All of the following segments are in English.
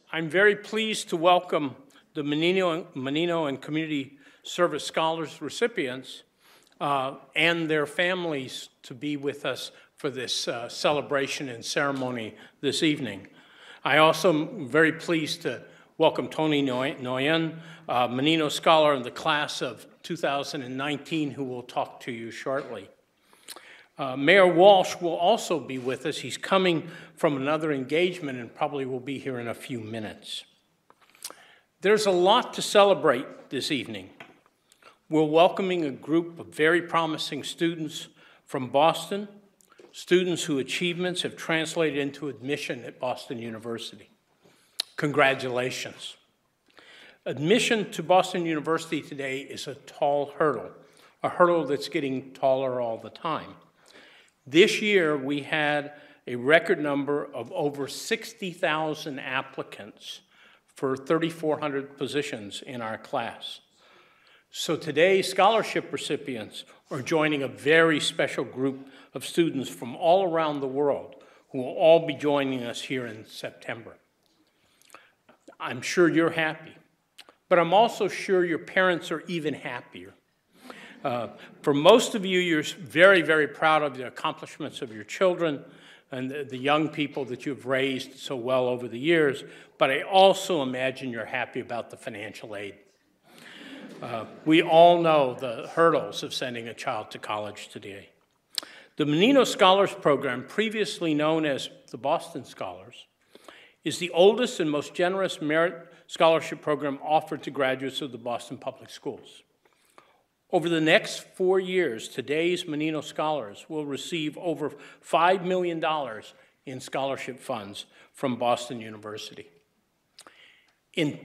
I'm very pleased to welcome the Menino and Community Service Scholars recipients and their families to be with us for this celebration and ceremony this evening. I also am very pleased to welcome Tony Nguyen, Menino Scholar in the class of 2019, who will talk to you shortly. Mayor Walsh will also be with us. He's coming from another engagement and probably will be here in a few minutes. There's a lot to celebrate this evening. We're welcoming a group of very promising students from Boston, students whose achievements have translated into admission at Boston University. Congratulations. Admission to Boston University today is a tall hurdle, a hurdle that's getting taller all the time. This year, we had a record number of over 60,000 applicants for 3,400 positions in our class. So today, scholarship recipients are joining a very special group of students from all around the world who will all be joining us here in September. I'm sure you're happy, but I'm also sure your parents are even happier. For most of you, you're very, very proud of the accomplishments of your children and the young people that you've raised so well over the years, but I also imagine you're happy about the financial aid. We all know the hurdles of sending a child to college today. The Menino Scholars Program, previously known as the Boston Scholars, is the oldest and most generous merit scholarship program offered to graduates of the Boston Public Schools. Over the next 4 years, today's Menino Scholars will receive over $5 million in scholarship funds from Boston University. In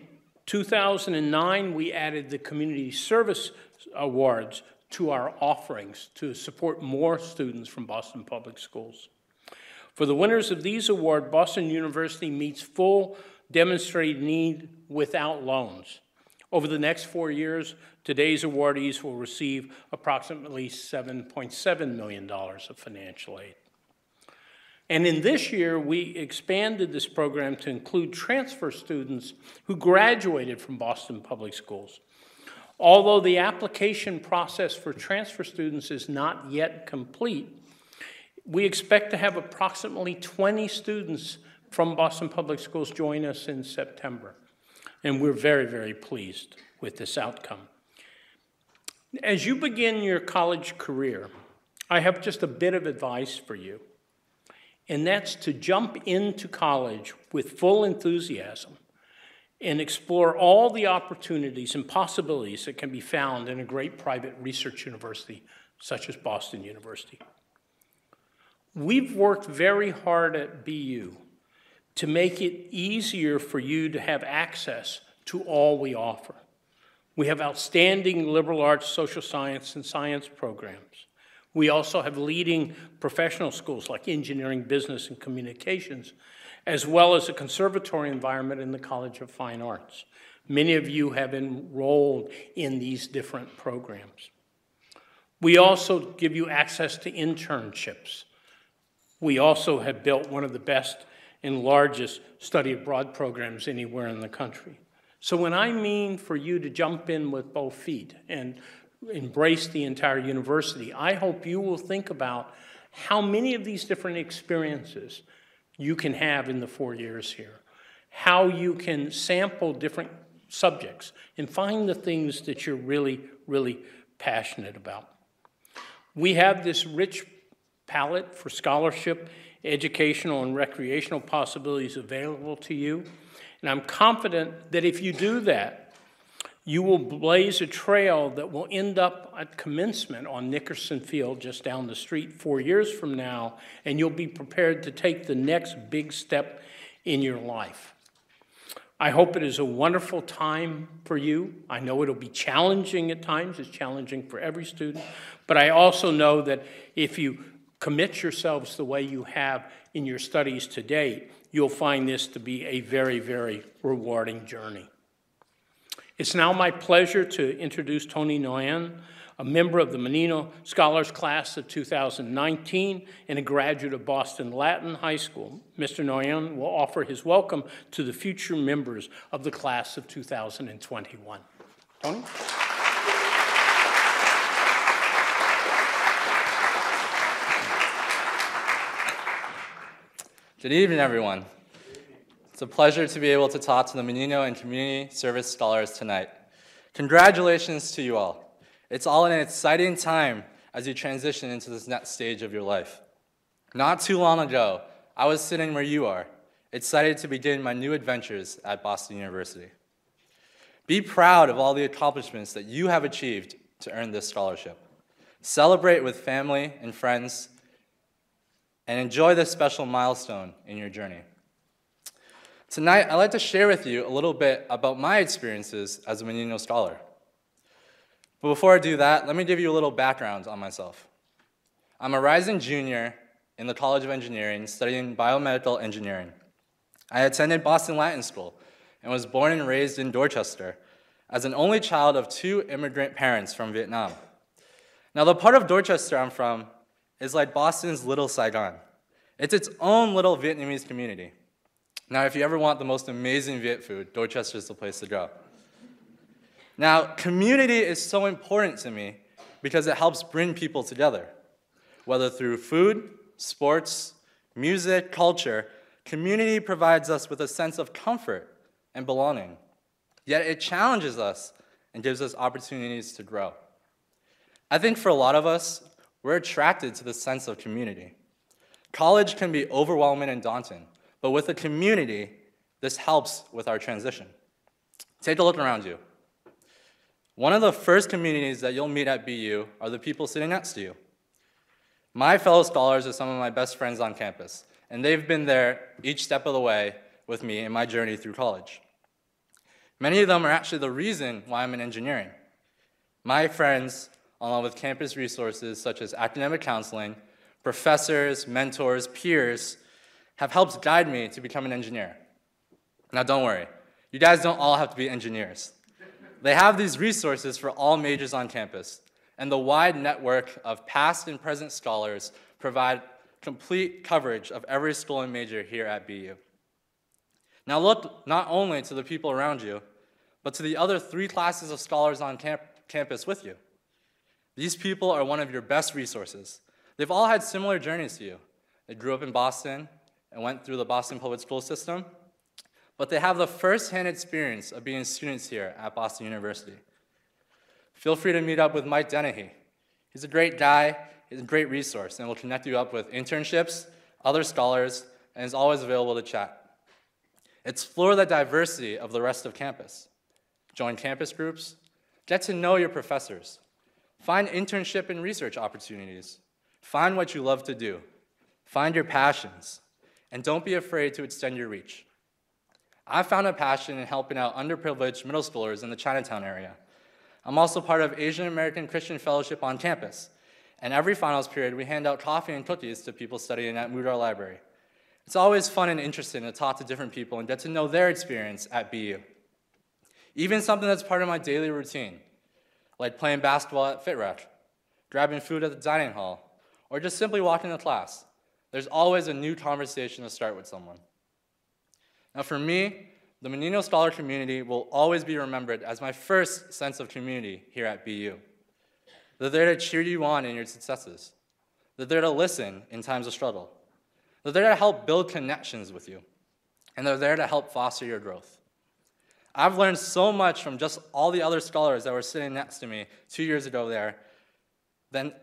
2009, we added the Community Service Awards to our offerings to support more students from Boston Public Schools. For the winners of these awards, Boston University meets full demonstrated need without loans. Over the next 4 years, today's awardees will receive approximately $7.7 million of financial aid. And in this year, we expanded this program to include transfer students who graduated from Boston Public Schools. Although the application process for transfer students is not yet complete, we expect to have approximately 20 students from Boston Public Schools join us in September. And we're very, very pleased with this outcome. As you begin your college career, I have just a bit of advice for you, and that's to jump into college with full enthusiasm and explore all the opportunities and possibilities that can be found in a great private research university such as Boston University. We've worked very hard at BU to make it easier for you to have access to all we offer. We have outstanding liberal arts, social science, and science programs. We also have leading professional schools like engineering, business, and communications, as well as a conservatory environment in the College of Fine Arts. Many of you have enrolled in these different programs. We also give you access to internships. We also have built one of the best and largest study abroad programs anywhere in the country. So when I mean for you to jump in with both feet and embrace the entire university, I hope you will think about how many of these different experiences you can have in the 4 years here, how you can sample different subjects and find the things that you're really, really passionate about. We have this rich palette for scholarship, educational, and recreational possibilities available to you. And I'm confident that if you do that, you will blaze a trail that will end up at commencement on Nickerson Field just down the street 4 years from now, and you'll be prepared to take the next big step in your life. I hope it is a wonderful time for you. I know it'll be challenging at times. It's challenging for every student. But I also know that if you commit yourselves the way you have in your studies to date, you'll find this to be a very, very rewarding journey. It's now my pleasure to introduce Tony Nguyen, a member of the Menino Scholars Class of 2019 and a graduate of Boston Latin High School. Mr. Nguyen will offer his welcome to the future members of the class of 2021. Tony? Good evening, everyone. It's a pleasure to be able to talk to the Menino and Community Service Scholars tonight. Congratulations to you all. It's all an exciting time as you transition into this next stage of your life. Not too long ago, I was sitting where you are, excited to begin my new adventures at Boston University. Be proud of all the accomplishments that you have achieved to earn this scholarship. Celebrate with family and friends, and enjoy this special milestone in your journey. Tonight, I'd like to share with you a little bit about my experiences as a Menino scholar. But before I do that, let me give you a little background on myself. I'm a rising junior in the College of Engineering studying biomedical engineering. I attended Boston Latin School and was born and raised in Dorchester as an only child of 2 immigrant parents from Vietnam. Now, the part of Dorchester I'm from is like Boston's Little Saigon. It's its own little Vietnamese community. Now, if you ever want the most amazing Viet food, Dorchester is the place to go. Now, community is so important to me because it helps bring people together. Whether through food, sports, music, culture, community provides us with a sense of comfort and belonging. Yet it challenges us and gives us opportunities to grow. I think for a lot of us, we're attracted to the sense of community. College can be overwhelming and daunting, but with a community, this helps with our transition. Take a look around you. One of the first communities that you'll meet at BU are the people sitting next to you. My fellow scholars are some of my best friends on campus, and they've been there each step of the way with me in my journey through college. Many of them are actually the reason why I'm in engineering. My friends, along with campus resources such as academic counseling, professors, mentors, peers, have helped guide me to become an engineer. Now don't worry, you guys don't all have to be engineers. They have these resources for all majors on campus, and the wide network of past and present scholars provide complete coverage of every school and major here at BU. Now look not only to the people around you, but to the other 3 classes of scholars on campus with you. These people are one of your best resources. They've all had similar journeys to you. They grew up in Boston and went through the Boston public school system, but they have the first-hand experience of being students here at Boston University. Feel free to meet up with Mike Dennehy. He's a great guy, he's a great resource, and will connect you up with internships, other scholars, and is always available to chat. Explore the diversity of the rest of campus. Join campus groups, get to know your professors, find internship and research opportunities, find what you love to do, find your passions, and don't be afraid to extend your reach. I found a passion in helping out underprivileged middle schoolers in the Chinatown area. I'm also part of Asian American Christian Fellowship on campus, and every finals period we hand out coffee and cookies to people studying at Moodar Library. It's always fun and interesting to talk to different people and get to know their experience at BU. Even something that's part of my daily routine, like playing basketball at FitRec, grabbing food at the dining hall, or just simply walking to class. There's always a new conversation to start with someone. Now for me, the Menino Scholar community will always be remembered as my first sense of community here at BU. They're there to cheer you on in your successes. They're there to listen in times of struggle. They're there to help build connections with you. And they're there to help foster your growth. I've learned so much from just all the other scholars that were sitting next to me 2 years ago there, and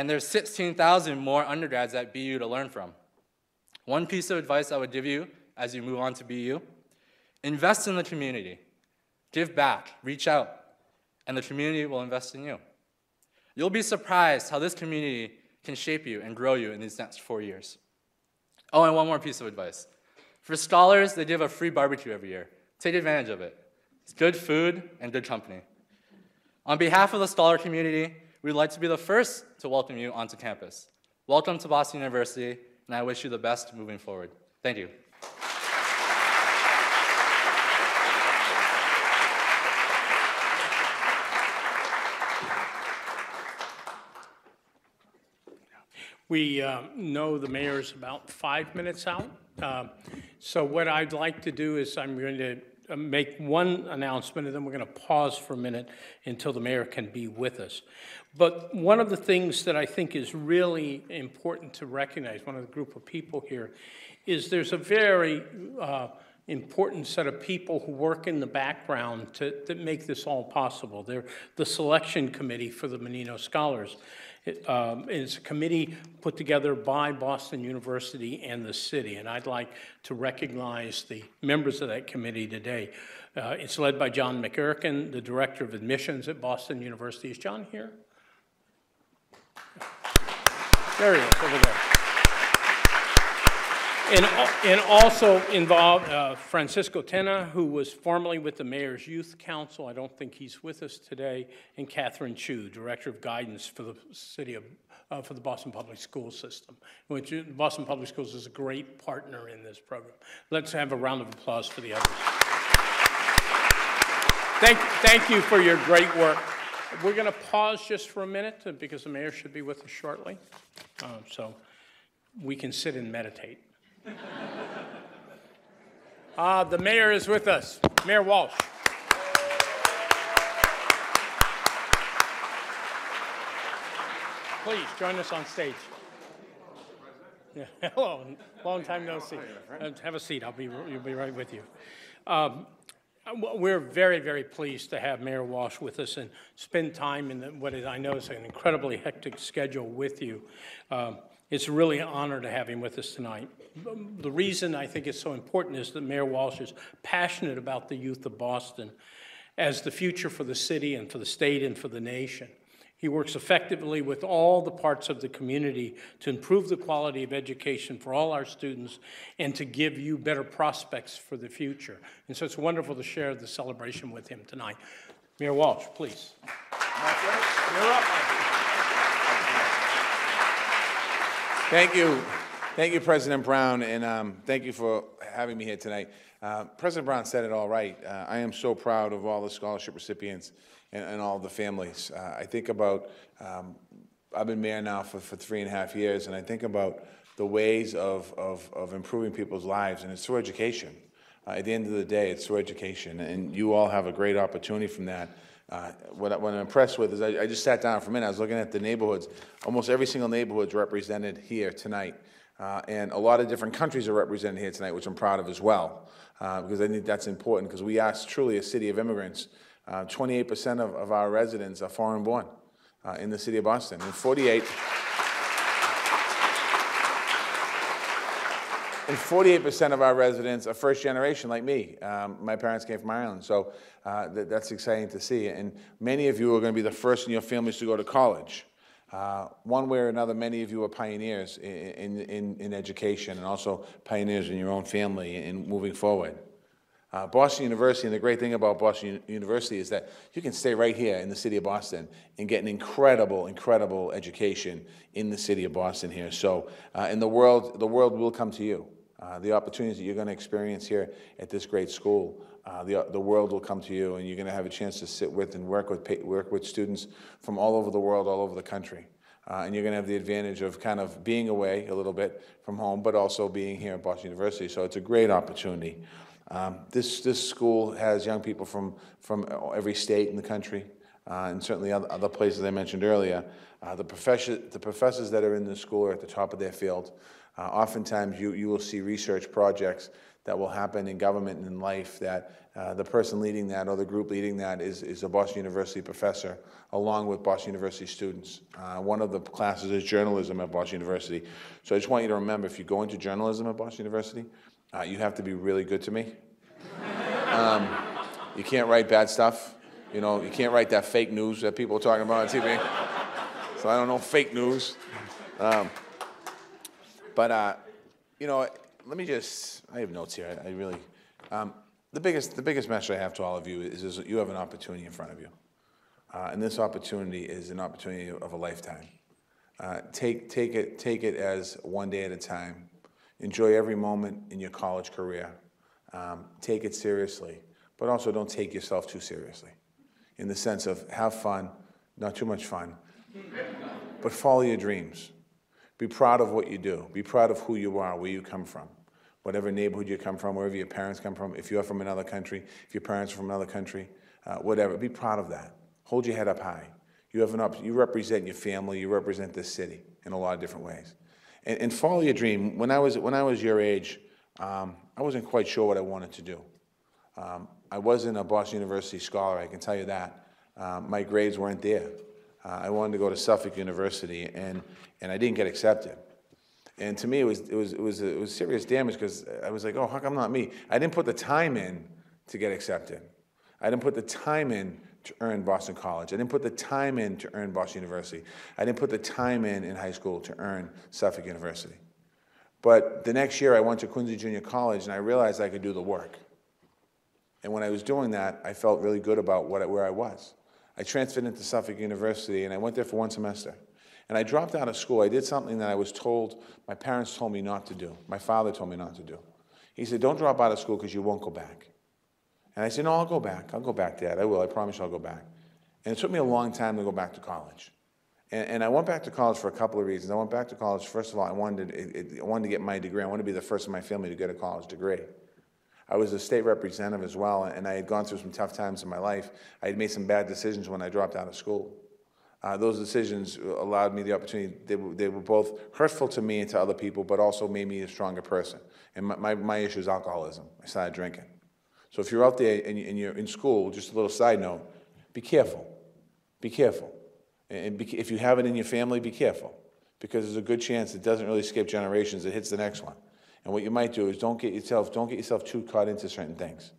there's 16,000 more undergrads at BU to learn from. One piece of advice I would give you as you move on to BU, invest in the community. Give back, reach out, and the community will invest in you. You'll be surprised how this community can shape you and grow you in these next 4 years. Oh, and one more piece of advice. For scholars, they give a free barbecue every year. Take advantage of it. It's good food and good company. On behalf of the scholar community, we'd like to be the first to welcome you onto campus. Welcome to Boston University, and I wish you the best moving forward. Thank you. We know the mayor's about 5 minutes out. So what I'd like to do is I'm going to make one announcement, and then we're going to pause for a minute until the mayor can be with us. But one of the things that I think is really important to recognize, one of the group of people here, is there's a very important set of people who work in the background that make this all possible. They're the selection committee for the Menino Scholars. It's a committee put together by Boston University and the city, and I'd like to recognize the members of that committee today. It's led by John McErkin, the Director of Admissions at Boston University. Is John here? There he is, over there. And also involved Francisco Tena, who was formerly with the Mayor's Youth Council. I don't think he's with us today. And Catherine Chu, Director of Guidance for the city of, for the Boston Public School System, which Boston Public Schools is a great partner in this program. Let's have a round of applause for the others. Thank you for your great work. We're going to pause just for a minute because the mayor should be with us shortly, so we can sit and meditate. The mayor is with us, Mayor Walsh. Please join us on stage. Yeah. Hello, long time no see. Have a seat. You'll be right with you. We're very, very pleased to have Mayor Walsh with us and spend time in what I know is an incredibly hectic schedule with you. It's really an honor to have him with us tonight. The reason I think it's so important is that Mayor Walsh is passionate about the youth of Boston as the future for the city and for the state and for the nation. He works effectively with all the parts of the community to improve the quality of education for all our students and to give you better prospects for the future. And so it's wonderful to share the celebration with him tonight. Mayor Walsh, please. You're up. Thank you. Thank you, President Brown, and thank you for having me here tonight. President Brown said it all right. I am so proud of all the scholarship recipients and all the families. I think about, I've been mayor now for 3.5 years, and I think about the ways of improving people's lives, and it's through education. At the end of the day, it's through education, and you all have a great opportunity from that. What I'm impressed with is I just sat down for a minute. I was looking at the neighborhoods. Almost every single neighborhood is represented here tonight. And a lot of different countries are represented here tonight, which I'm proud of as well, because I think that's important, because we are truly a city of immigrants. 28% of our residents are foreign-born in the city of Boston, and 48% of our residents are first generation, like me. My parents came from Ireland, so that's exciting to see. And many of you are going to be the first in your families to go to college. One way or another, many of you are pioneers in education, and also pioneers in your own family and moving forward. Boston University, and the great thing about Boston University is that you can stay right here in the city of Boston and get an incredible, incredible education in the city of Boston here. So, and the world will come to you. The opportunities that you're going to experience here at this great school, the world will come to you, and you're going to have a chance to sit with and work with students from all over the world, all over the country. And you're going to have the advantage of kind of being away a little bit from home, but also being here at Boston University. So it's a great opportunity. This school has young people from every state in the country, and certainly other places I mentioned earlier. The professors that are in the school are at the top of their field. Oftentimes you will see research projects that will happen in government and in life that the person leading that or the group leading that is a Boston University professor, along with Boston University students. One of the classes is journalism at Boston University. So I just want you to remember, if you go into journalism at Boston University, you have to be really good to me. You can't write bad stuff. You know, you can't write that fake news that people are talking about on TV. So I don't know fake news. You know, let me just, I have notes here. I really, the biggest message I have to all of you is you have an opportunity in front of you. And this opportunity is an opportunity of a lifetime. Take it as one day at a time. Enjoy every moment in your college career. Take it seriously, but also don't take yourself too seriously, in the sense of have fun, not too much fun, but follow your dreams. Be proud of what you do. Be proud of who you are, where you come from. Whatever neighborhood you come from, wherever your parents come from, if you're from another country, if your parents are from another country, whatever, be proud of that. Hold your head up high. You represent your family, you represent this city in a lot of different ways. And follow your dream. When I was your age, I wasn't quite sure what I wanted to do. I wasn't a Boston University scholar, I can tell you that. My grades weren't there. I wanted to go to Suffolk University, and I didn't get accepted. And to me, it was serious damage, because I was like, oh, how come not me? I didn't put the time in to get accepted. I didn't put the time in to earn Boston College. I didn't put the time in to earn Boston University. I didn't put the time in high school to earn Suffolk University. But the next year, I went to Quincy Junior College, and I realized I could do the work. And when I was doing that, I felt really good about where I was. I transferred into Suffolk University, and I went there for 1 semester. And I dropped out of school. I did something that I was told, my parents told me not to do. My father told me not to do. He said, don't drop out of school because you won't go back. And I said, no, I'll go back. I'll go back, Dad. I will. I promise you I'll go back. And it took me a long time to go back to college. And I went back to college for a couple of reasons. I went back to college, first of all, I wanted to get my degree. I wanted to be the first in my family to get a college degree. I was a state representative as well, and I had gone through some tough times in my life. I had made some bad decisions when I dropped out of school. Those decisions allowed me the opportunity. They were both hurtful to me and to other people, but also made me a stronger person. And my issue is alcoholism. I started drinking. So if you're out there and you're in school, just a little side note, be careful. Be careful. And if you have it in your family, be careful. Because there's a good chance it doesn't really skip generations, it hits the next one. And what you might do is don't get yourself too caught into certain things.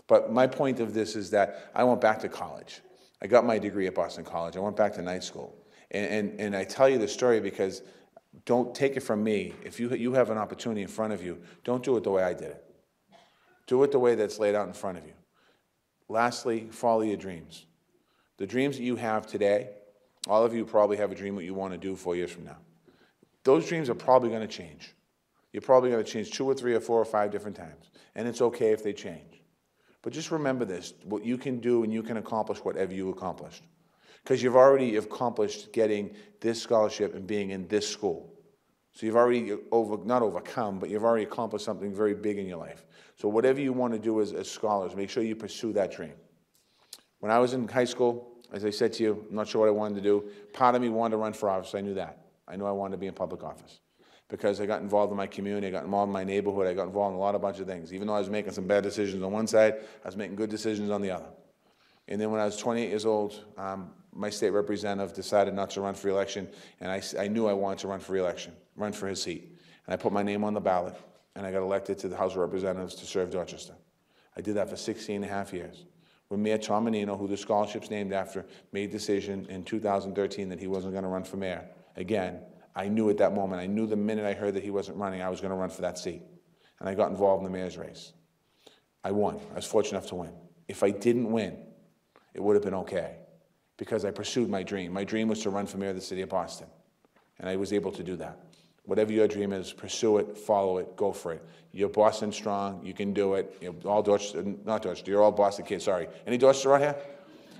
But my point of this is that I went back to college. I got my degree at Boston College. I went back to night school. And I tell you this story because don't take it from me. If you have an opportunity in front of you, don't do it the way I did it. Do it the way that's laid out in front of you. Lastly, follow your dreams. The dreams that you have today, all of you probably have a dream what you want to do 4 years from now. Those dreams are probably going to change. You're probably going to change 2 or 3 or 4 or 5 different times. And it's okay if they change. But just remember this, what you can do and you can accomplish whatever you accomplished. Because you've already accomplished getting this scholarship and being in this school. So you've already not overcome, but you've already accomplished something very big in your life. So whatever you want to do as scholars, make sure you pursue that dream. When I was in high school, as I said to you, I'm not sure what I wanted to do. Part of me wanted to run for office. I knew that. I knew I wanted to be in public office. Because I got involved in my community, I got involved in my neighborhood, I got involved in a bunch of things. Even though I was making some bad decisions on one side, I was making good decisions on the other. And then when I was 28 years old, my state representative decided not to run for re-election, and I knew I wanted to run for re-election, run for his seat. And I put my name on the ballot, and I got elected to the House of Representatives to serve Dorchester. I did that for 16 and a half years. When Mayor Tom Menino, who the scholarship's named after, made a decision in 2013 that he wasn't going to run for mayor again, I knew at that moment, I knew the minute I heard that he wasn't running, I was going to run for that seat. And I got involved in the mayor's race. I won. I was fortunate enough to win. If I didn't win, it would have been okay, because I pursued my dream. My dream was to run for mayor of the city of Boston, and I was able to do that. Whatever your dream is, pursue it, follow it, go for it. You're Boston strong, you can do it. You're all Dorchester, not Dorchester, you're all Boston kids, sorry. Any Dorchester out here?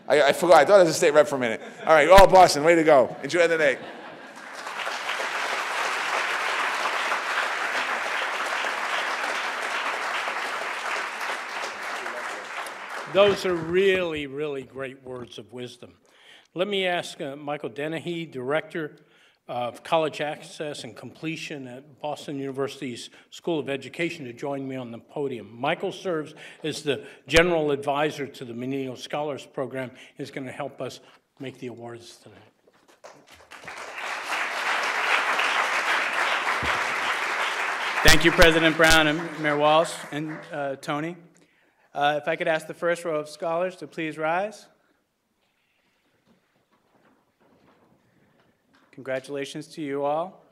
I forgot, I thought I was a state rep for a minute. All right, all Boston, way to go. Enjoy the day. Those are really, really great words of wisdom. Let me ask Michael Dennehy, Director of College Access and Completion at Boston University's School of Education, to join me on the podium. Michael serves as the General Advisor to the Menino Scholars Program and is going to help us make the awards tonight. Thank you, President Brown and Mayor Walsh and Tony. If I could ask the first row of scholars to please rise. Congratulations to you all.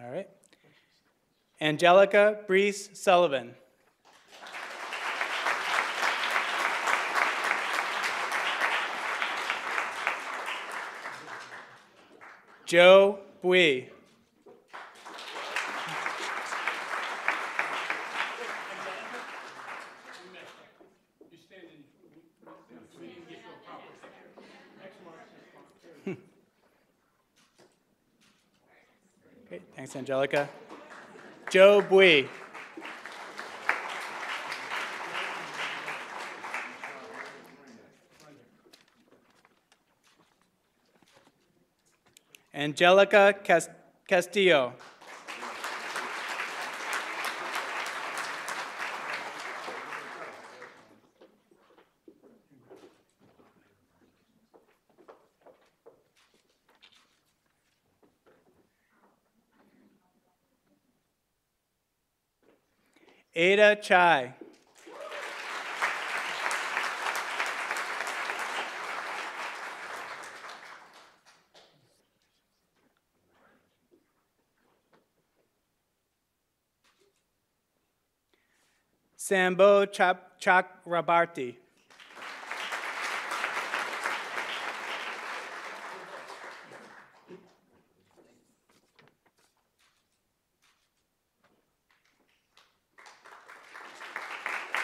All right. Angelica Brees Sullivan. Joe Bui. Okay, thanks, Angelica. Joe Bui. Angelica Castillo. Ada Chai. Sambo Chakrabarti.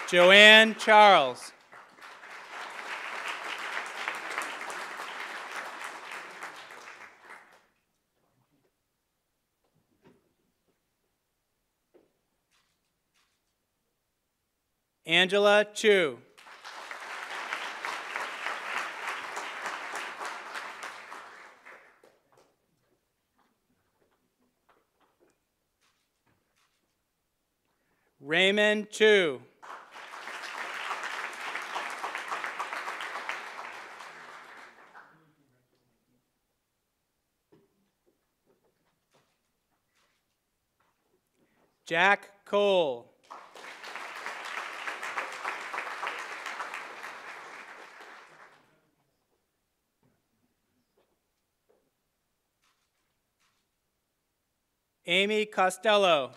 Joanne Charles. Angela Chu. Raymond Chu. Jack Cole. Amy Costello.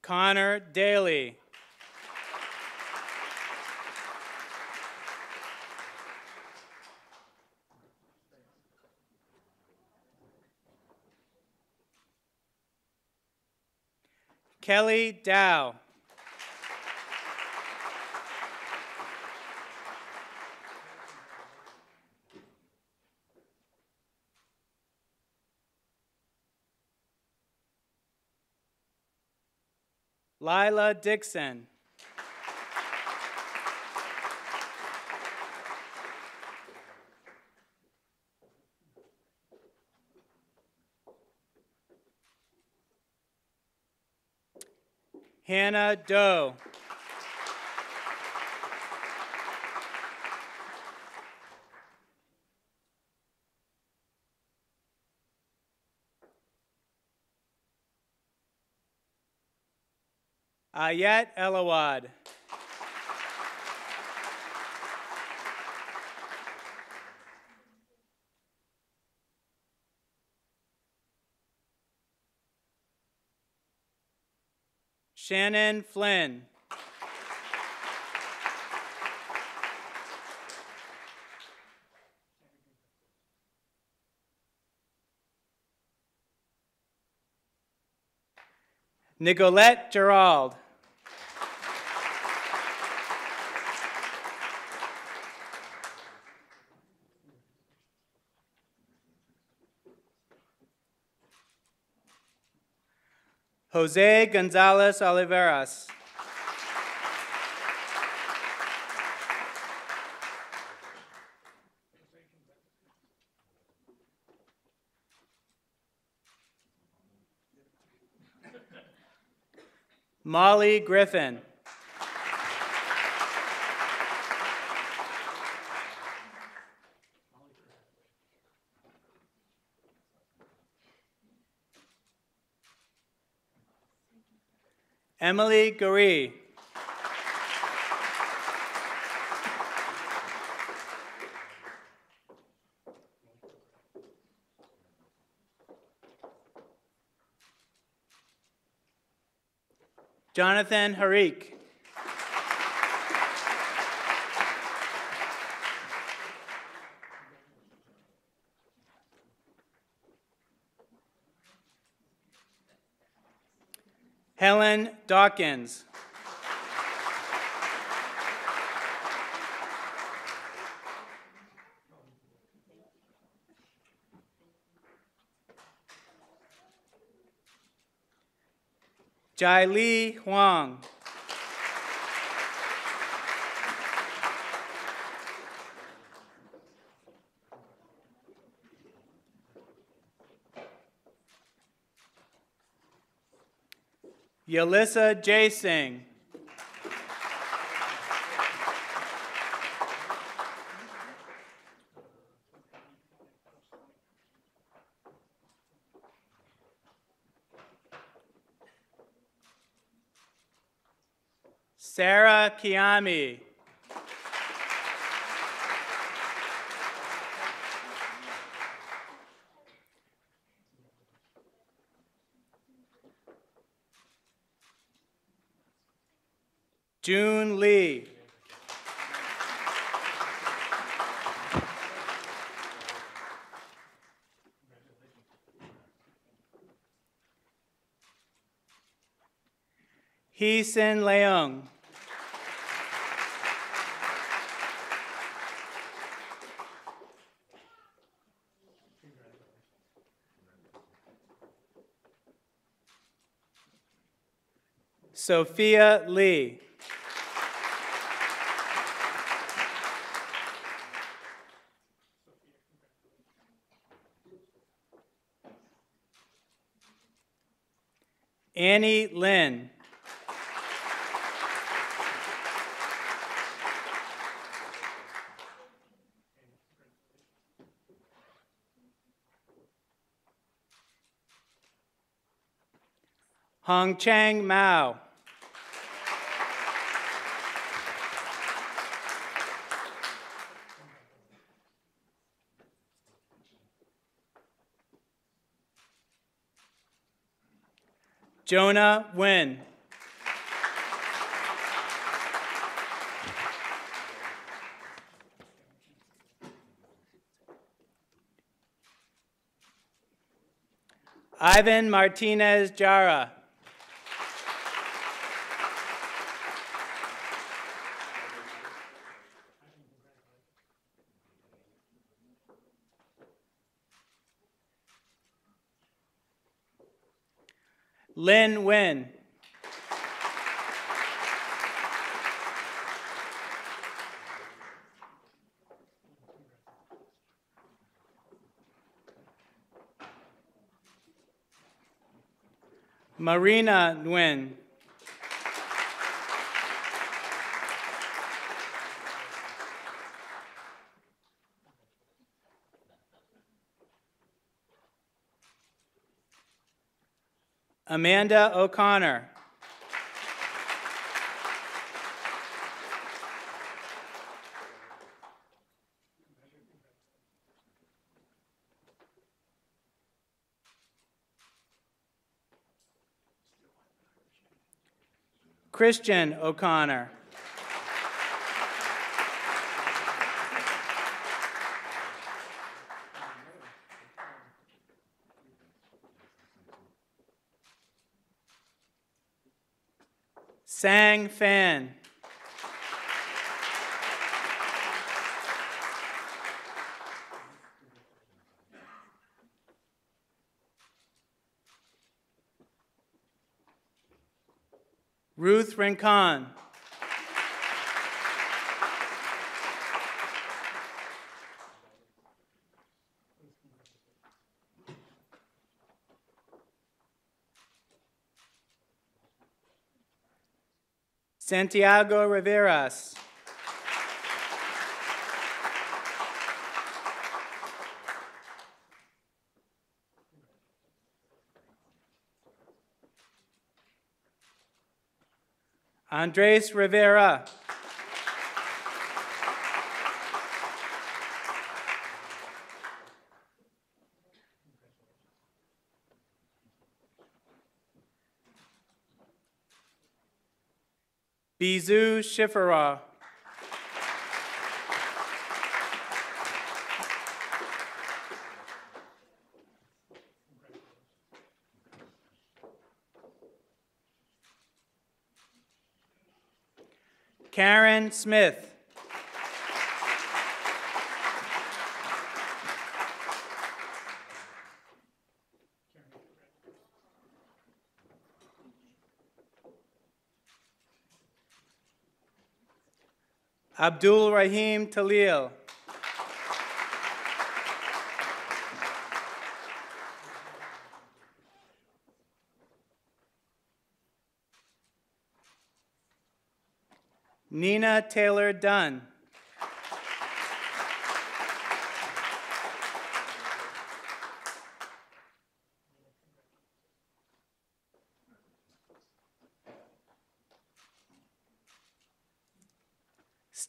Connor Daly. Kelly Dow. Lila Dixon. Hannah Doe. Ayat Elawad. Shannon Flynn. Nicolette Gerald. Jose Gonzalez Oliveras. Molly Griffin. Emily Gary. Jonathan Harik. Helen Dawkins. Jai Li Huang. Yalissa J. Singh. Sarah Kiami. June Lee. Hee Sin Leung. Sophia Lee. Annie Lin. Hong Chang Mao. Jonah Nguyen. Ivan Martinez Jara. Lin Nguyen. Marina Nguyen. Amanda O'Connor. Christian O'Connor. Sang Fan. Ruth Rincon. Santiago Riveras. Andres Rivera. Bizu Shifara. Karen Smith. Abdul Rahim Talil. Nina Taylor Dunn.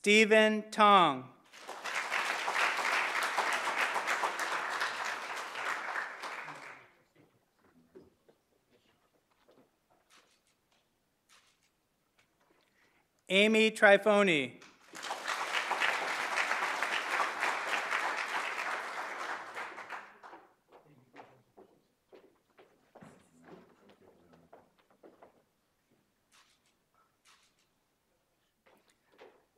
Stephen Tong. Amy Trifoni.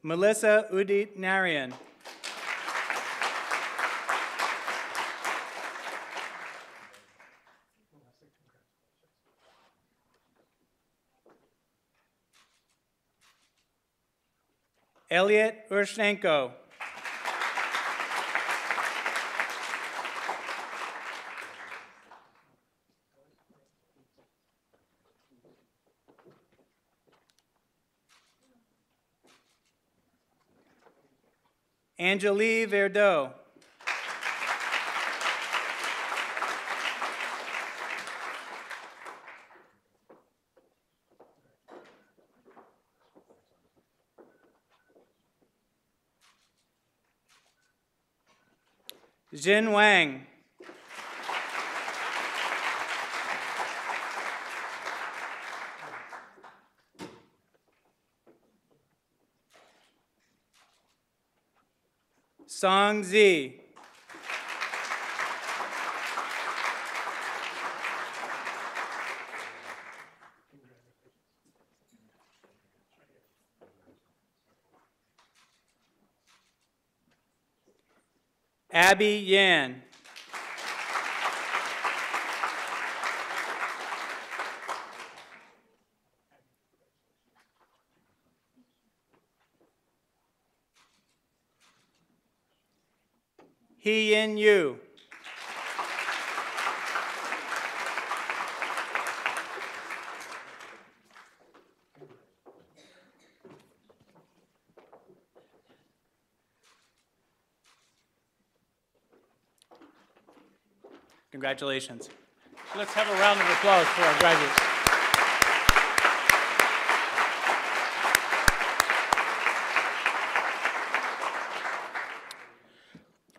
Melissa Udit Narayan. Elliot Urshenko. Angelique Verdeau. Jin Wang. Song Zi. Abby Yan. He Yin Yu. Congratulations. Let's have a round of applause for our graduates.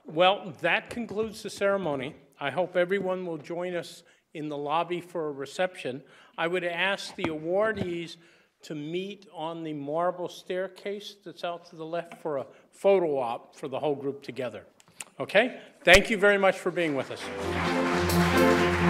Well, that concludes the ceremony. I hope everyone will join us in the lobby for a reception. I would ask the awardees to meet on the marble staircase that's out to the left for a photo op for the whole group together. Okay? Thank you very much for being with us.